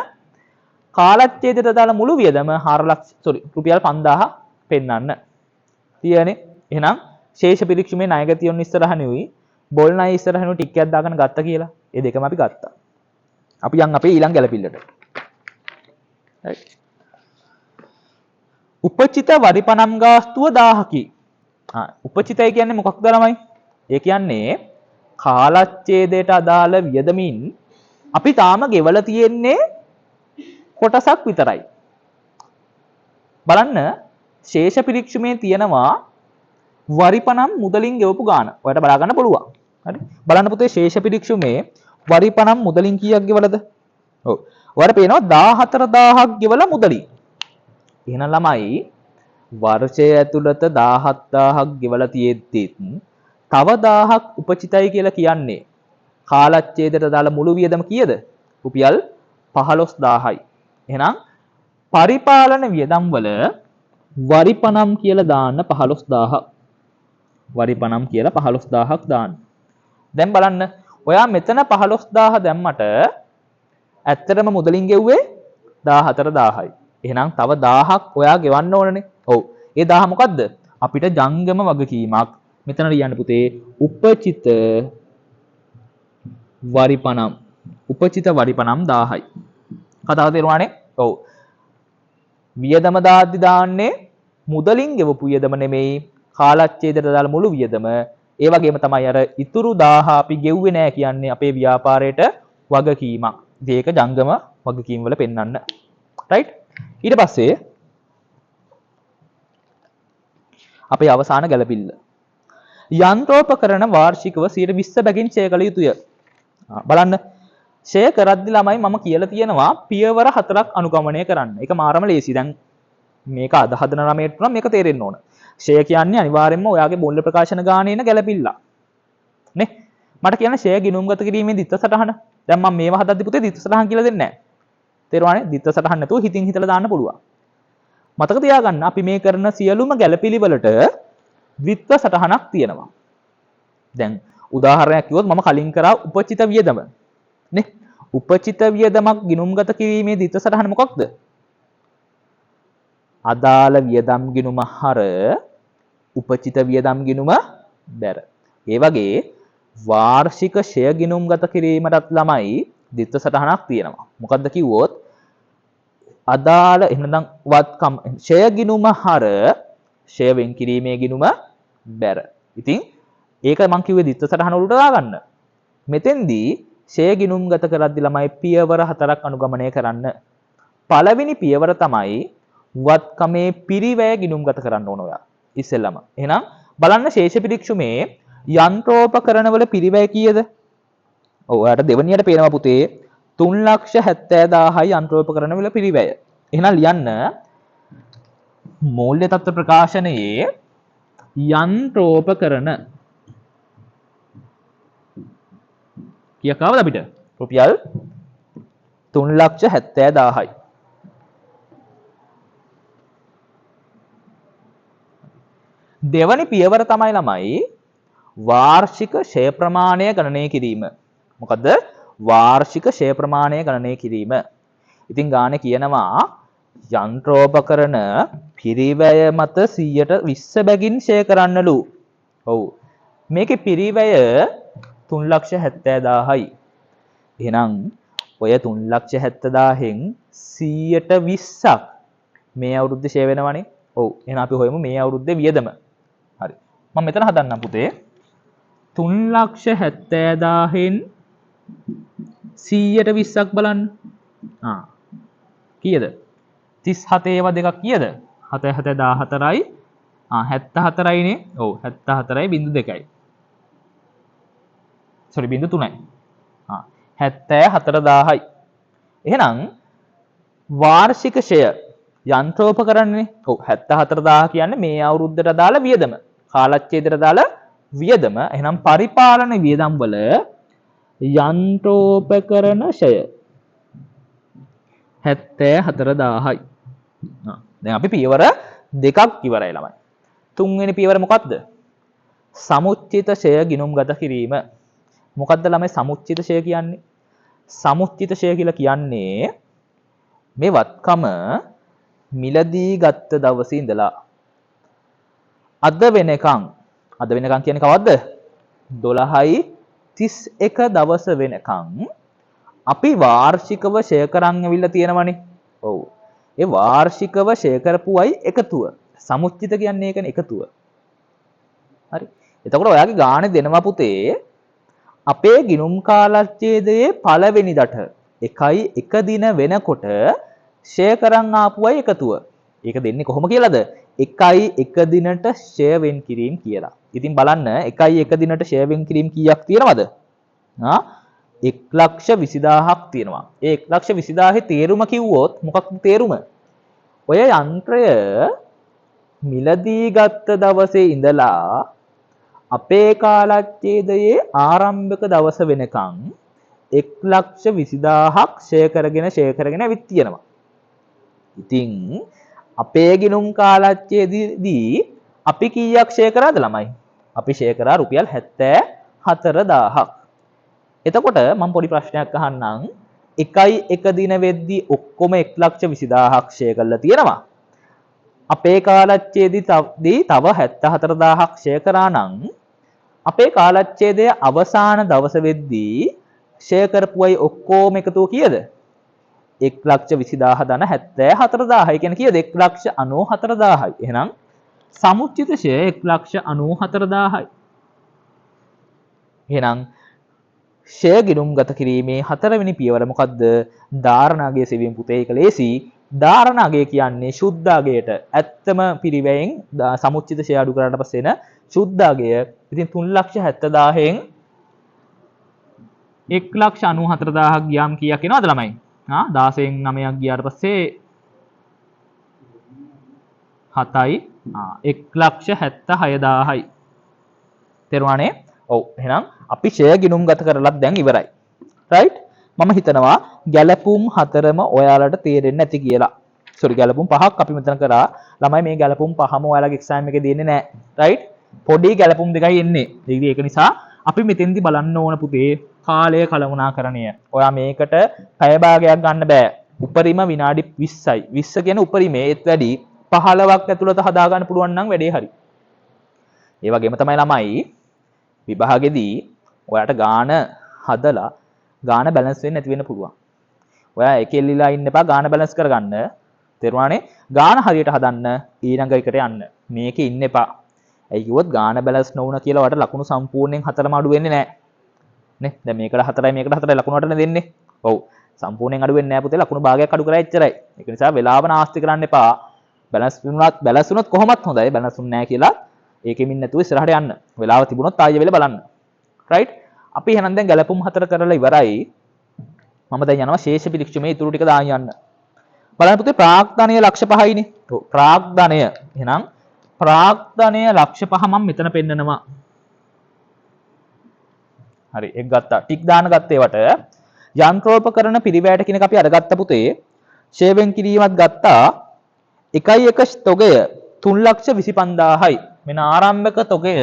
කාලච්ඡේදයට දාලා මුළු වියදම රුපියල් 5,000 පෙන්නන්න. තියනේ? එහෙනම් ශේෂ පිරික්සුමේ ණයගතියොන් ඉස්සරහනුයි බොල් ණය ඉස්සරහනුයි ටික් එකක් දාගෙන ගත්තා කියලා. ඒ දෙකම අපි ගත්තා. අපි යන් අපේ ඊළඟ ගැලපිල්ලට. right. උපචිත වරිපනම් ගාස්තුව 1000කි. උපචිතයි කියන්නේ මොකක්ද ළමයි? ඒ කියන්නේ කාලච්ඡේදයට අදාළ වියදමින් අපි තාම ගෙවලා තියෙන්නේ කොටසක් විතරයි. බලන්න ශේෂ පිරික්සුමේ තියෙනවා වරිපනම් මුදලින් ගෙවපු ගාන. ඔයාලට බලා ගන්න පුළුවන්. හරි. බලන්න පුතේ ශේෂ පිරික්සුමේ වරිපනම් මුදලින් කීයක් ගෙවලද? ඔව්. ඔයාලට පේනවා 14,000ක් ගෙවලා මුදලින්. එහෙනම් ළමයි වර්ෂය ඇතුළත 17,000ක් ගෙවලා තියෙද්දිත් තව 1,000ක් උපචිතයි කියලා කියන්නේ කාලච්ඡේදයට දාලා මුළු වියදම කීයද? රුපියල් 15,000යි. එහෙනම් පරිපාලන වියදම් වල වරිපනම් කියලා දාන්න 15,000ක්. වරිපනම් කියලා 15,000ක් දාන්න. දැන් බලන්න ඔයා මෙතන 15,000 දැම්මට ඇත්තටම මුදලින් ගෙව්වේ 14,000යි. එහෙනම් තව 1,000ක් ඔයා ගෙවන්න ඕනනේ. ඔව්. ඒ 1,000 මොකද්ද? අපිට ජංගම වගකීමක්. මෙතන ලියන්න පුතේ උපචිත වරිපනම්. උපචිත වරිපනම් 1,000යි. කතාව තේරුණානේ? ඔව්. වියදම දාන්නේ මුදලින් ගෙවපු වියදම නෙමෙයි කාලච්ඡේදයට දාලා මුළු වියදම. ඒ වගේම තමයි අර ඉතුරු 1,000 අපි ගෙව්වේ නෑ කියන්නේ අපේ ව්‍යාපාරයට වගකීමක්. ඒක ජංගම වගකීම් වල පෙන්වන්න. right? ඊට පස්සේ අපේ අවසාන ගැලපිල්ල. යන්ත්‍රෝපකරණ වාර්ෂිකව 20% බැගින් ඡය කළ යුතුය. බලන්න ඡය කරද්දි ළමයි මම කියලා තියෙනවා පියවර 4ක් අනුගමනය කරන්න. ඒක මාරම ලේසි. දැන් මේක අද හදන ළමයට නම් මේක තේරෙන්න ඕන. ඡය කියන්නේ අනිවාර්යයෙන්ම ඔයාගේ බොල්ල ප්‍රකාශන ගානේ එන ගැලපිල්ල. නේ? මට කියන්න ඡය ගිණුම්ගත කිරීමේ දිත්ත සටහන. දැන් මම මේව හදද්දි පුතේ දිත්ත සටහන් කියලා දෙන්නේ නැහැ. තේරුණානේ? දිත්ත සටහන් නැතුව හිතින් හිතලා දාන්න පුළුවන්. මතක තියාගන්න අපි මේ කරන සියලුම ගැලපිලි වලට ද්විත්ව සටහනක් තියෙනවා. දැන් උදාහරණයක් කිව්වොත් මම කලින් කරා උපචිත වියදම. නේ? උපචිත වියදමක් ගිණුම්ගත කිරීමේ ද්විත්ව සටහන මොකක්ද? අදාළ වියදම් ගිණුම හර උපචිත වියදම් ගිණුම බැර. ඒ වගේ වාර්ෂික ෂය ගිණුම්ගත කිරීමටත් ළමයි ද්විත්ව සටහනක් තියෙනවා. මොකක්ද කිව්වොත් අදාළ එහෙනම් වත්කම් ෂය ගිණුම හර ෂය වෙන් කිරීමේ ගිණුම බැර. ඉතින් ඒක මං කිව්වේ දිත්ත සටහන වලට දාගන්න. මෙතෙන්දී ෂය ගිණුම්ගත කරද්දී ළමයි පියවර 4ක් අනුගමනය කරන්න. පළවෙනි පියවර තමයි වත්කමේ පිරිවැය ගිණුම්ගත කරන්න ඕන ඔයා. ඉස්සෙල්ලම. එහෙනම් බලන්න ශේෂ පිරික්සුමේ යන්ත්‍රෝපකරණ වල පිරිවැය කීයද? ඔව් ඔයාලට දෙවනියට පේනවා පුතේ 3,70,000යි යන්ත්‍රෝපකරණ වල පිරිවැය. එහෙනම් ලියන්න මූල්‍ය තත්ත්ව ප්‍රකාශනයේ යන්ත්‍රෝපකරණ කීයක් ආවද අපිට? රුපියල් 3,70,000යි. දෙවනි පියවර තමයි ළමයි වාර්ෂික ෂය ප්‍රමාණය ගණනය කිරීම. මොකද්ද? වාර්ෂික ෂය ප්‍රමාණය ගණනය කිරීම. ඉතින් ගානේ කියනවා යන්ත්‍රෝපකරණ පිරිවැය මත 120 බැගින් ෂය කරන්නලු. ඔව්. මේකේ පිරිවැය 3,70,000යි. එහෙනම් ඔය 3,70,000න් 120ක් මේ අවුරුද්දේ ෂය වෙනවනේ. ඔව්. එහෙනම් අපි හොයමු මේ අවුරුද්දේ වියදම. හරි. මම මෙතන හදන්නම් පුතේ. 3,70,000න් 120ක් බලන්න. කීයද? 37 ඒවා දෙකක් කීයද? 7,14යි. 74යිනේ. ඔව් 74යි 0.2යි. sorry 0.3යි. 74,000යි. එහෙනම් වාර්ෂික ෂය යන්ත්‍රෝපකරණනේ. ඔව් 74,000 කියන්නේ මේ අවුරුද්දට අදාළ වියදම. කාලච්ඡේදයට අදාළ වියදම. එහෙනම් පරිපාලන වියදම් වල යන්ත්‍රෝපකරණ ෂය 74,000යි. දැන් අපි පියවර දෙකක් ඉවරයි ළමයි. තුන්වෙනි පියවර මොකක්ද? සමුච්චිත ෂය ගිණුම්ගත කිරීම. මොකක්ද ළමයි සමුච්චිත ෂය කියන්නේ? සමුච්චිත ෂය කියලා කියන්නේ මේ වත්කම මිලදී ගත්ත දවසේ ඉඳලා අද වෙනකන් කියන්නේ කවද්ද? 12:31 දවස වෙනකන් අපි වාර්ෂිකව ෂය කරන් ඇවිල්ලා තියෙනවනේ. ඔව්. ඒ වාර්ෂිකව ෂය කරපුවයි එකතුව. සමුච්චිත කියන්නේ ඒකනේ එකතුව. හරි. එතකොට ඔයාගේ ගානේ දෙනවා පුතේ අපේ ගිණුම් කාලච්ඡේදයේ පළවෙනිදට 1 දින වෙනකොට ෂය කරන් ආපුවයි එකතුව. ඒක දෙන්නේ කොහොම කියලාද? 1 දිනට ෂය වෙන් කිරීම කියලා. ඉතින් බලන්න 1 දිනට ෂය වෙන් කිරීම කීයක් තියෙනවද? 1,20,000ක් තියෙනවා. ඒ 1,20,000 තේරුම කිව්වොත් මොකක්ද තේරුම? ඔය යන්ත්‍රය මිලදී ගත්ත දවසේ ඉඳලා අපේ කාලච්ඡේදයේ ආරම්භක දවස වෙනකන් 1,20,000ක් ෂය කරගෙන ඇවිත් තියෙනවා. ඉතින් අපේ ගිණුම් කාලච්ඡේදයේදී අපි කීයක් ෂය කරාද ළමයි? අපි ෂය කරා රුපියල් 74,000ක්. එතකොට මම පොඩි ප්‍රශ්නයක් අහන්නම්. 1 දින වෙද්දී ඔක්කොම 1,20,000ක් ෂය කරලා තියෙනවා. අපේ කාලච්ඡේදයේදී තව 74,000ක් ෂය කරා නම් අපේ කාලච්ඡේදයේ අවසාන දවස වෙද්දී ෂය කරපුවයි ඔක්කොම එකතුව කීයද? 1,20,000 ධන 74,000යි කියන්නේ කීයද? 1,94,000යි. එහෙනම් සමුච්චිත ෂය 1,94,000යි. එහෙනම් ෂය ගිණුම්ගත කිරීමේ හතරවෙනි පියවර මොකද්ද? ධාරණාගය සෙවීම පුතේ. ඒක ලේසි. ධාරණාගය කියන්නේ ශුද්ධාගයට. ඇත්තම පිරිවැයෙන් සමුච්චිත ෂය අඩු කරාට පස්සේ එන ශුද්ධාගය. ඉතින් 3,70,000න් 1,94,000ක් ගියාම කීයක් එනවද ළමයි? 16න් 9ක් ගියාට පස්සේ 7යි 1,76,000යි. තේරුණානේ? ඔව්. එහෙනම් අපි ෂය ගිණුම්ගත කරලත් දැන් ඉවරයි. රයිට්? මම හිතනවා ගැලපුම් හතරම ඔයාලට තේරෙන්නේ නැති කියලා. සෝරි ගැලපුම් පහක් අපි මෙතන කරා. ළමයි මේ ගැලපුම් පහම ඔයාලගේ එක්සෑම් එකේ දෙන්නේ නැහැ. රයිට්? පොඩි ගැලපුම් දෙකයි එන්නේ. ඒක නිසා අපි මෙතෙන්දි බලන්න ඕන පුතේ කාලය කළමනාකරණය. ඔයා මේකට පැය භාගයක් ගන්න බෑ. උපරිම විනාඩි 20යි. 20 කියන්නේ උපරිමේ ඒත් වැඩි 15ක් ඇතුළත හදා ගන්න පුළුවන් නම් වැඩේ හරි. ඒ වගේම තමයි ළමයි විභාගෙදී ඔයාට ගාන හදලා ගාන බැලන්ස් වෙන්නේ නැති වෙන්න පුළුවන්. ඔයා එකේ එල්ලිලා ඉන්න එපා ගාන බැලන්ස් කරගන්න. තේරුණානේ? ගාන හරියට හදන්න ඊළඟ එකට යන්න. මේකේ ඉන්න එපා. ඇයි කිව්වොත් ගාන බැලන්ස් නොවුන කියලා වට ලකුණු සම්පූර්ණයෙන් 4ම අඩු වෙන්නේ නැහැ. නේ? දැන් මේකට 4යි මේකට 4යි ලකුණු 8නේ දෙන්නේ. ඔව්. සම්පූර්ණයෙන් අඩු වෙන්නේ නැහැ පුතේ. ලකුණු භාගයක් අඩු කරා එච්චරයි. ඒක නිසා වෙලාව නාස්ති කරන්න එපා. බැලන්ස් වුණොත් කොහොමත් හොඳයි. බැලන්ස් වුන්නේ නැහැ කියලා ඒකෙමින් නැතුව ඉස්සරහට යන්න. වෙලාව තිබුණොත් ආයෙ වෙල බලන්න. රයිට්? අපි එහෙනම් දැන් ගැලපුම් 4 කරලා ඉවරයි. මම දැන් යනවා ශේෂ පිරික්සුමේ ඉතුරු ටික දාන් යන්න. බලන්න පුතේ ප්‍රාග්ධනීය ලක්ෂ 5යිනේ. ඔව් ප්‍රාග්ධනීය. එහෙනම් ප්‍රාග්ධනීය ලක්ෂ 5 මම මෙතන පෙන්නනවා. හරි එක ගත්තා. ටික් දාන ගත්තේ වට යන්ත්‍රෝපකරණ පිරිවැයට කියන එක අපි අරගත්ත පුතේ. ෂේවෙන් කිරීමත් ගත්තා. 1 තොගය 3,25,000යි. මෙන්න ආරම්භක තොගය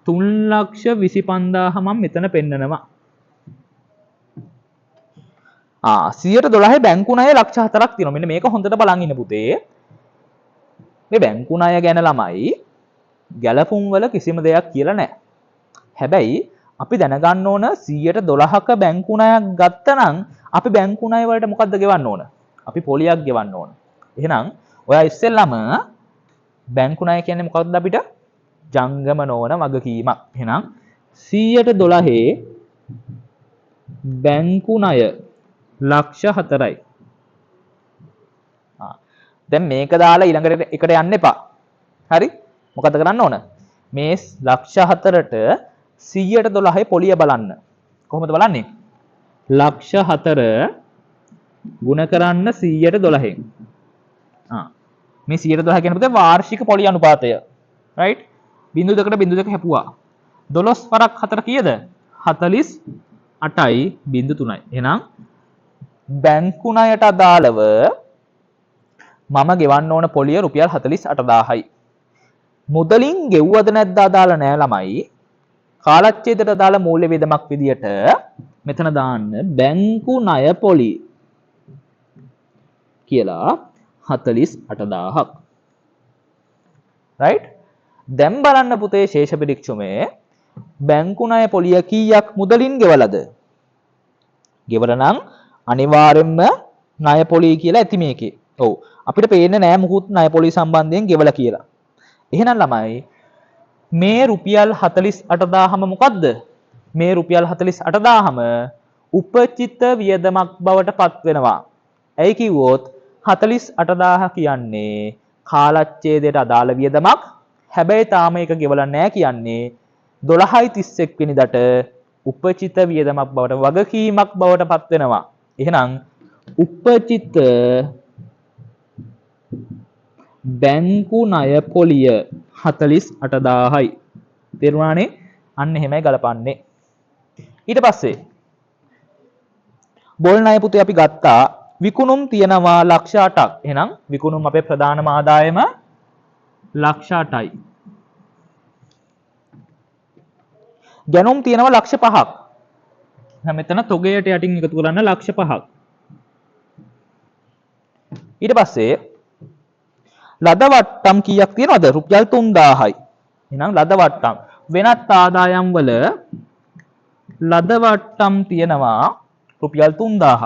3,25,000 මම මෙතන පෙන්නනවා. 112 බැංකු ණය ලක්ෂ 4ක් තියෙනවා. මෙන්න මේක හොඳට බලන් ඉන්න පුතේ. මේ බැංකු ණය ගැන ළමයි ගැලපුම් වල කිසිම දෙයක් කියලා නැහැ. හැබැයි අපි දැනගන්න ඕන 112ක බැංකු ණයක් ගත්තනම් අපි බැංකු ණය වලට මොකද්ද ගෙවන්න ඕන? අපි පොලියක් ගෙවන්න ඕන. එහෙනම් ඔයා ඉස්සෙල්ලාම බැංකු ණය කියන්නේ මොකක්ද අපිට? ජංගම නොවන වගකීමක්. එහෙනම් 112 බැංකු ණය ලක්ෂ 4යි. දැන් මේක දාලා ඊළඟට එකට යන්න එපා. හරි? මොකද කරන්න ඕන? මේ ලක්ෂ 4ට 112 පොලිය බලන්න. කොහොමද බලන්නේ? ලක්ෂ 4 ගුණ කරන්න 112න්. මේ 112 කියන පුතේ වාර්ෂික පොලිය අනුපාතය. රයිට්? බිංදු දෙකට බිංදු දෙක හැපුවා. 12 වරක් 4 කීයද? 48.3යි. එහෙනම් බැංකු ණයට අදාළව මම ගෙවන්න ඕන පොලිය රුපියල් 48,000යි. මුදලින් ගෙව්වද නැද්ද අදාළ නෑ ළමයි. කාලච්ඡේදයට අදාළ මූල්‍ය වේදමක් විදියට මෙතන දාන්න බැංකු ණය පොලි කියලා 48,000ක්. රයිට්? දැන් බලන්න පුතේ ශේෂ පිරික්සුමේ බැංකු ණය පොලිය කීයක් මුදලින් ගෙවලද? ගෙවල නම් අනිවාර්යෙන්ම ණය පොලිය කියලා ඇති මේකේ. ඔව්. අපිට පේන්නේ නෑ මුකුත් ණය පොලිය සම්බන්ධයෙන් ගෙවලා කියලා. එහෙනම් ළමයි මේ රුපියල් 48,000ම මොකද්ද? මේ රුපියල් 48,000ම උපචිත වියදමක් බවට පත් වෙනවා. ඇයි කිව්වොත් 48,000 කියන්නේ කාලච්ඡේදයට අදාළ වියදමක්. හැබැයි තාම ඒක ගෙවලා නැහැ කියන්නේ 12.31 වෙනිදාට උපචිත වියදමක් බවට වගකීමක් බවට පත් වෙනවා. එහෙනම් උපචිත බැංකු ණය පොලිය 48,000යි. තේරුණානේ? අන්න එහෙමයි ගලපන්නේ. ඊට පස්සේ බොල් ණය පුතේ අපි ගත්තා. විකුණුම් තියනවා ලක්ෂ 8ක්. එහෙනම් විකුණුම් අපේ ප්‍රධානම ආදායම ලක්ෂ 8යි. ගැනුම් තියනවා ලක්ෂ 5ක්. එහෙනම් මෙතන තොගයට යටින් එකතු කරන්න ලක්ෂ 5ක්. ඊට පස්සේ ලද වට්ටම් කීයක් තියනවද? රුපියල් 3,000යි. එහෙනම් ලද වට්ටම් වෙනත් ආදායම් වල ලද වට්ටම් තියනවා රුපියල් 3,000ක්.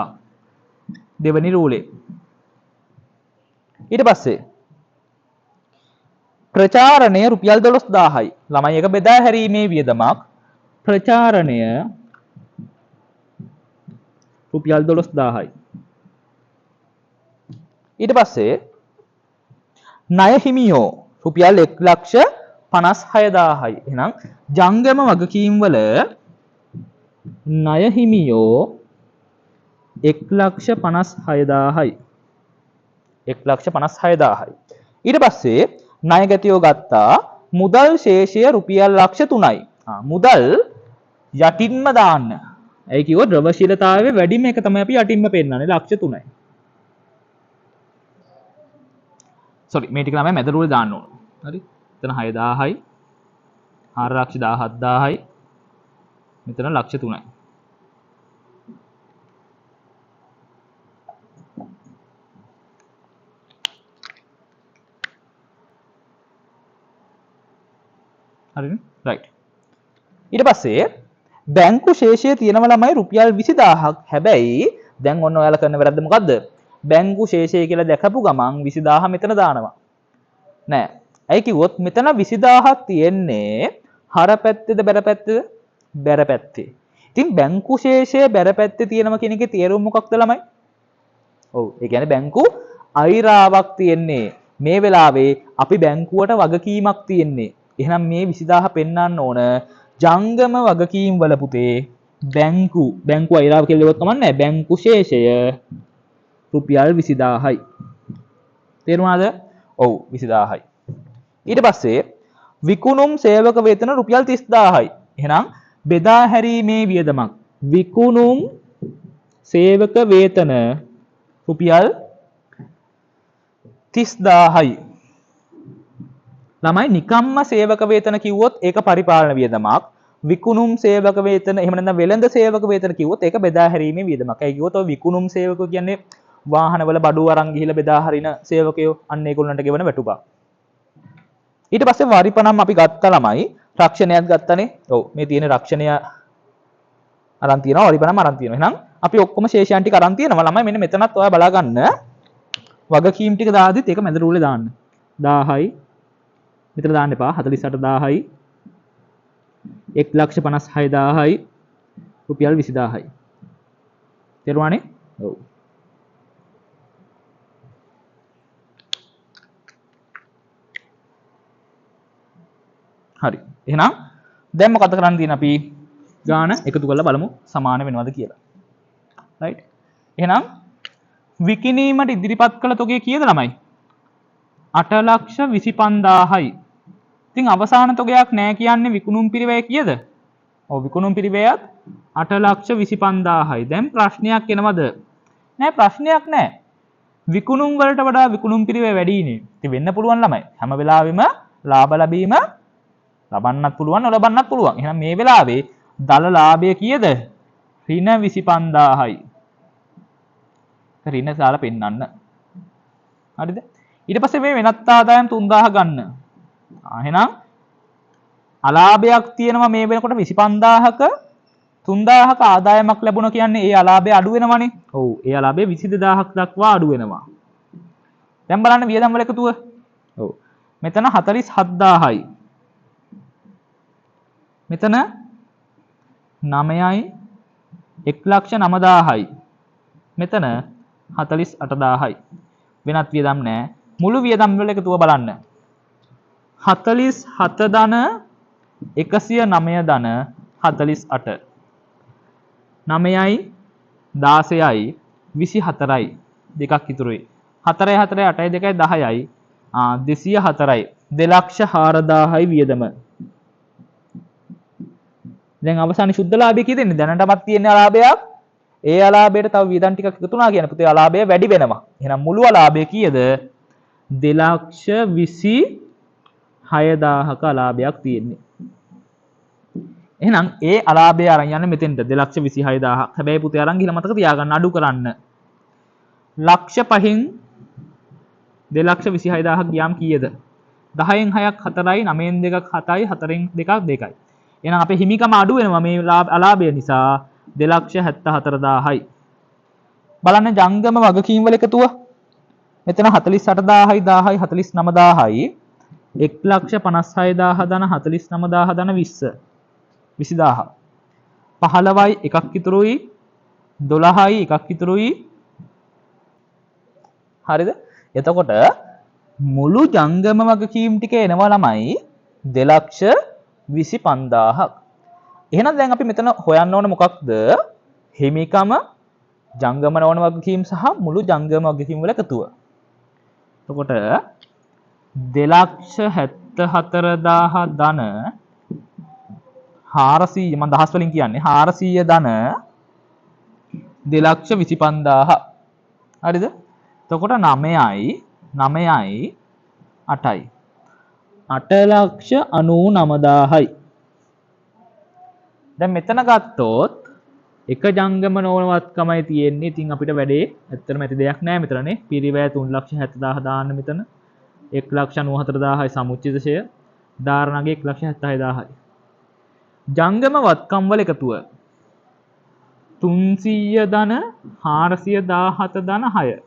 දෙවනි රූලේ. ඊට පස්සේ ප්‍රචාරණය රුපියල් 12,000යි. ළමයි එක බෙදා හැරීමේ වියදමක්. ප්‍රචාරණය රුපියල් 12,000යි. ඊට පස්සේ ණය හිමියෝ රුපියල් 1,56,000යි. එහෙනම් ජංගම වගකීම් වල ණය හිමියෝ 1,56,000යි. 1,56,000යි. ඊට පස්සේ ණයගැතියෝ ගත්තා මුදල් ශේෂය රුපියල් ලක්ෂ 3යි. මුදල් යටින්ම දාන්න. ඒ කිව්වොත් ද්‍රවශීලතාවයේ වැඩිම එක තමයි අපි යටින්ම පෙන්නන්නේ ලක්ෂ 3යි. සෝරි මේ ටික ළමයි මැද රූලේ දාන්න ඕන. හරි? එතන 6,000යි. 4,17,000යි. මෙතන ලක්ෂ 3යි. හරිනේ? රයිට්. ඊට පස්සේ බැංකු ශේෂය තියෙනව ළමයි රුපියල් 20,000ක්. හැබැයි දැන් ඔන්න ඔයාලා කරන වැරද්ද මොකද්ද? බැංකු ශේෂය කියලා දැකපු ගමන් 20,000 මෙතන දානවා. නෑ. ඇයි කිව්වොත් මෙතන 20000ක් තියෙන්නේ හර පැත්තේද බැර පැත්තේද? බැර පැත්තේ. ඉතින් බැංකු ශේෂය බැර පැත්තේ තියෙනවා කියන එකේ තේරුම මොකක්ද ළමයි? ඔව් ඒ කියන්නේ බැංකු අයිරාවක් තියෙන්නේ. මේ වෙලාවේ අපි බැංකුවට වගකීමක් තියෙන්නේ. එහෙනම් මේ 20000 පෙන්වන්න ඕන ජංගම වගකීම් වල පුතේ බැංකු අයිරාව කියලා ඉවත් කමන්නේ නැහැ. බැංකු ශේෂය රුපියල් 20000යි. තේරුණාද? ඔව් 20000යි. ඊට පස්සේ විකුණුම් සේවක වේතන රුපියල් 30000යි. එහෙනම් බෙදා හැරීමේ වියදමක් විකුණුම් සේවක වේතන රුපියල් 30000යි. ළමයි නිකම්ම සේවක වේතන කිව්වොත් ඒක පරිපාලන වියදමක්. විකුණුම් සේවක වේතන එහෙම නැත්නම් වෙළඳ සේවක වේතන කිව්වොත් ඒක බෙදා හැරීමේ වියදමක්. ඒ කිව්වොත් ඔය විකුණුම් සේවකයෝ කියන්නේ වාහනවල බඩු අරන් ගිහිල්ලා බෙදා හරින සේවකයෝ අන්න ඒගොල්ලන්ට ගෙවන වැටුපක්. ඊට පස්සේ වරිපණම් අපි ගත්තා ළමයි රක්ෂණයක් ගත්තනේ. ඔව් මේ තියෙන රක්ෂණය අරන් තියෙනවා වරිපණම් අරන් තියෙනවා. එහෙනම් අපි ඔක්කොම ශේෂයන් ටික අරන් තියෙනවා ළමයි. මෙන්න මෙතනත් ඔයා බලා ගන්න. වගකීම් ටික දාද්දිත් ඒක මැද රූලේ දාන්න. 1000යි. මෙතන දාන්න එපා. 48000යි. 156000යි. රුපියල් 20000යි. තේරුණානේ? ඔව්. හරි. එහෙනම් දැන් මොකද කරන්න තියෙන්නේ අපි? ගාන එකතු කරලා බලමු සමාන වෙනවද කියලා. රයිට්. එහෙනම් විකිණීමට ඉදිරිපත් කළ තොගේ කීයද ළමයි? 8,25,000යි. ඉතින් අවසාන තොගයක් නැහැ කියන්නේ විකුණුම් පිරිවැය කීයද? ඔව් විකුණුම් පිරිවැයත් 8,25,000යි. දැන් ප්‍රශ්නයක් එනවද? නෑ ප්‍රශ්නයක් නෑ. විකුණුම් වලට වඩා විකුණුම් පිරිවැය වැඩිනේ. ඉතින් වෙන්න පුළුවන් ළමයි. හැම වෙලාවෙම ලාභ ලැබීම ලබන්නත් පුළුවන් නොලබන්නත් පුළුවන්. එහෙනම් මේ වෙලාවේ දල ලාභය කීයද? ඍණ 25000යි. ඍණ දාලා පෙන්නන්න. හරිද? ඊට පස්සේ මේ වෙනත් ආදායම් 3000 ගන්න. එහෙනම් අලාභයක් තියෙනවා මේ වෙනකොට 25000ක 3000ක ආදායමක් ලැබුණා කියන්නේ ඒ අලාභය අඩු වෙනවනේ. ඔව් ඒ අලාභය 22000ක් දක්වා අඩු වෙනවා. දැන් බලන්න වියදම් වල එකතුව. ඔව් මෙතන 47000යි. මෙතන 9යි 1,90,000යි. මෙතන 48000යි. වෙනත් වියදම් නැහැ. මුළු වියදම් වල එකතුව බලන්න. 47 ධන 109 ධන 48. 9යි 16යි 24යි දෙකක් ඉතුරුයි. 4යි 4යි 8යි 2යි 10යි 204යි 2,04,000යි වියදම. දැන් අවසාන ශුද්ධ ලාභය කීයද? දැනටමත් තියෙන අලාභයක්. ඒ අලාභයට තව වියදම් ටිකක් එකතු වුණා කියන පුතේ අලාභය වැඩි වෙනවා. එහෙනම් මුළු අලාභය කීයද? 2,26,000ක අලාභයක් තියෙන්නේ. එහෙනම් ඒ අලාභය අරන් යන්නේ මෙතෙන්ට 2,26,000ක්. හැබැයි පුතේ අරන් ගිහලා මතක තියාගන්න අඩු කරන්න. ලක්ෂ 5න් 2,26,000ක් ගියාම කීයද? 10න් 6ක් 4යි 9න් 2ක් 7යි 4න් 2ක් 2යි. එහෙනම් අපේ හිමිකම අඩු වෙනවා මේ අලාභය නිසා 2,74,000යි. බලන්න ජංගම වගකීම් වල එකතුව. මෙතන 48000යි 10යි 49000යි 1,56,000 ධන 49000 ධන 20 20000 15යි එකක් ඉතුරුයි 12යි එකක් ඉතුරුයි. හරිද? එතකොට මුළු ජංගම වගකීම් ටික එනවා ළමයි 2,25,000ක්. එහෙනම් දැන් අපි මෙතන හොයන්න ඕන මොකක්ද? හිමිකම ජංගම නෝන වගකීම් සහ මුළු ජංගම වගකීම් වල එකතුව. එතකොට 2,74,000 ධන 400 මම දහස් වලින් කියන්නේ 400 ධන 2,25,000. හරිද? එතකොට 9යි 8යි 8,99,000යි. දැන් මෙතන ගත්තොත් එක ජංගම නෝනවත්කමයි තියෙන්නේ. ඉතින් අපිට වැඩේ ඇත්තටම ඇති දෙයක් නෑ මෙතනනේ. පිරිවැය 3,70,000 දාන්න මෙතන 1,94,000යි සමුච්චිත ෂය. ධාරණගේ 1,76,000යි. ජංගම වත්කම් වල එකතුව 300 ධන 417 ධන 6.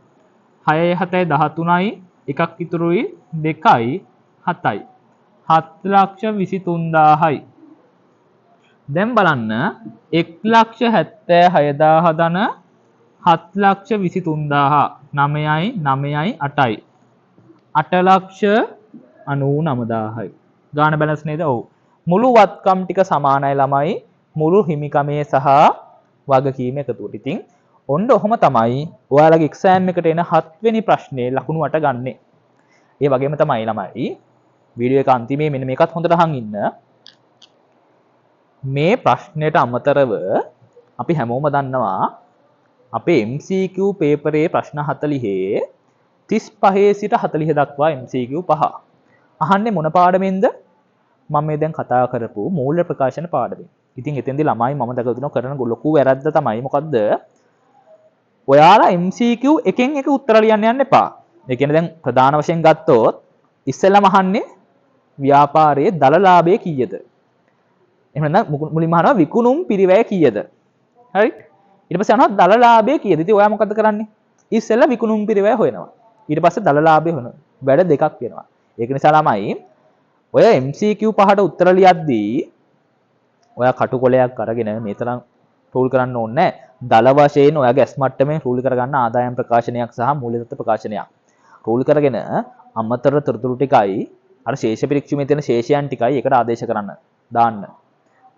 6යි 7යි 13යි එකක් ඉතුරුයි 2යි 7යි. 7,23,000යි. දැන් බලන්න 1,76,000 ධන 7,23,000 9යි 9යි 8යි 8,99,000යි. ගාන බැලන්ස් නේද? ඔව්. මුළු වත්කම් ටික සමානයි ළමයි මුළු හිමිකමේ සහ වගකීම එකතුවට. ඉතින් ඔන්න ඔහොම තමයි ඔයාලගේ එක්සෑම් එකට එන 7 වෙනි ප්‍රශ්නේ ලකුණු 8 ගන්නෙ. ඒ වගේම තමයි ළමයි වීඩියෝ එක අන්තිමේ මෙන්න මේකත් හොඳට අහන් ඉන්න. මේ ප්‍රශ්නයට අමතරව අපි හැමෝම දන්නවා අපේ MCQ පේපරේ ප්‍රශ්න 40 35 සිට 40 දක්වා MCQ 5. අහන්නේ මොන පාඩමෙන්ද? මම මේ දැන් කතා කරපු මූල ප්‍රකාශන පාඩමෙන්. ඉතින් එතෙන්දී ළමයි මම දැකලා තිනවා කරන ලොකු වැරද්ද තමයි මොකද්ද? ඔයාලා MCQ එකෙන් එක උත්තර ලියන්න යන්න එපා. ඒ කියන්නේ දැන් ප්‍රධාන වශයෙන් ගත්තොත් ඉස්සෙල්ලාම අහන්නේ ව්‍යාපාරයේ දල ලාභය කීයද? එහෙම නැත්නම් මුලින්ම අහනවා විකුණුම් පිරිවැය කීයද? හරි? ඊට පස්සේ අහනවා දල ලාභය කීයද? ඉතින් ඔයා මොකද්ද කරන්නේ? ඉස්සෙල්ලා විකුණුම් පිරිවැය හොයනවා. ඊට පස්සේ දල ලාභය හොයනවා. වැඩ දෙකක් වෙනවා. ඒක නිසා ළමයි ඔය MCQ පහට උත්තර ලියද්දී ඔයා කටුකොලයක් අරගෙන මේ තරම් රූල් කරන්න ඕනේ නැහැ. දල වශයෙන් ඔයාගේ ඇස් මට්ටමේ රූල් කරගන්න ආදායම් ප්‍රකාශනයක් සහ මූල්‍ය තත්ත්ව ප්‍රකාශනයක්. රූල් කරගෙන අමතර තොරතුරු ටිකයි අර ශේෂ පිරික්සීමේ තියෙන ශේෂයන් ටිකයි එකට ආදේශ කරන්න දාන්න.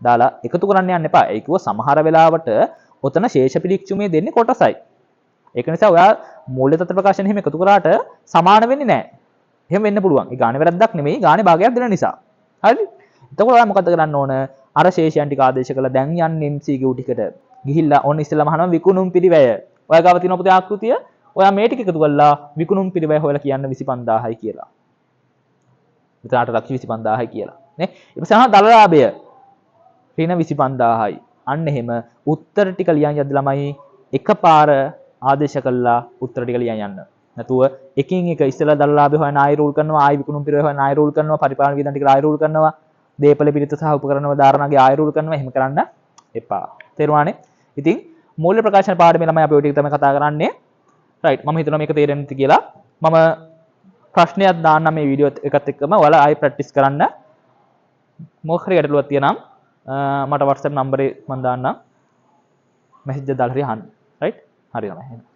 දාලා එකතු කරන්න යන්න එපා. ඒ කිව්ව සමහර වෙලාවට ඔතන ශේෂ පිරික්සීමේ දෙන්නේ කොටසයි. ඒක නිසා ඔයා මූල්‍ය තත්ත්ව ප්‍රකාශන එහෙම එකතු කරාට සමාන වෙන්නේ නැහැ. එහෙම වෙන්න පුළුවන්. ඒ ගානේ වැරද්දක් නෙමෙයි. ගානේ භාගයක් දෙන නිසා. හරිද? එතකොට ඔයා මොකද කරන්න ඕන? අර ශේෂයන් ටික ආදේශ කරලා දැන් යන්නේ MCQ ටිකට. ගිහිල්ලා ඔන්න ඉස්සෙල්ලාම අහනවා විකුණුම් පිරිවැය. ඔයා ගාව තියෙන පුතේ ආකෘතිය. ඔයා මේ ටික එකතු කරලා විකුණුම් පිරිවැය හොයලා කියන්න 25000යි කියලා. මෙතන 8,25,000යි කියලා. නේ? ඊට පස්සේ අහනවා දල ලාභය. ඍණ 25000යි. අන්න එහෙම උත්තර ටික ලියන් යද්දි ළමයි එකපාර ආදේශ කළා උත්තර ටික ලියන් යන්න. නැතුව එකින් එක ඉස්සෙල්ලා දල ලාභය හොයන ආයි රූල් කරනවා, ආයි විකුණුම් පිරිවැය හොයන ආයි රූල් කරනවා, පරිපාලන වියදම් ටික ආයි රූල් කරනවා, දීපල පිරිත සහ උපකරණ දාරණගේ ආයි රූල් කරනවා. එහෙම කරන්න එපා. තේරුණානේ? ඉතින් මූල්‍ය ප්‍රකාශන පාඩමේ ළමයි අපි ඔය ටික තමයි කතා කරන්නේ. රයිට්. මම හිතනවා මේක තේරෙන්නේ නැති කියලා. මම ප්‍රශ්නයක් දාන්නම් මේ වීඩියෝ එකත් එක්කම. ඔයාලා ආයි ප්‍රැක්ටිස් කරන්න. මොකක් හරි ගැටලුවක් තියෙනම් මට WhatsApp නම්බරේ මම දාන්නම්. මැසේජ් එක දාලා හරි අහන්න. රයිට්? හරි තමයි.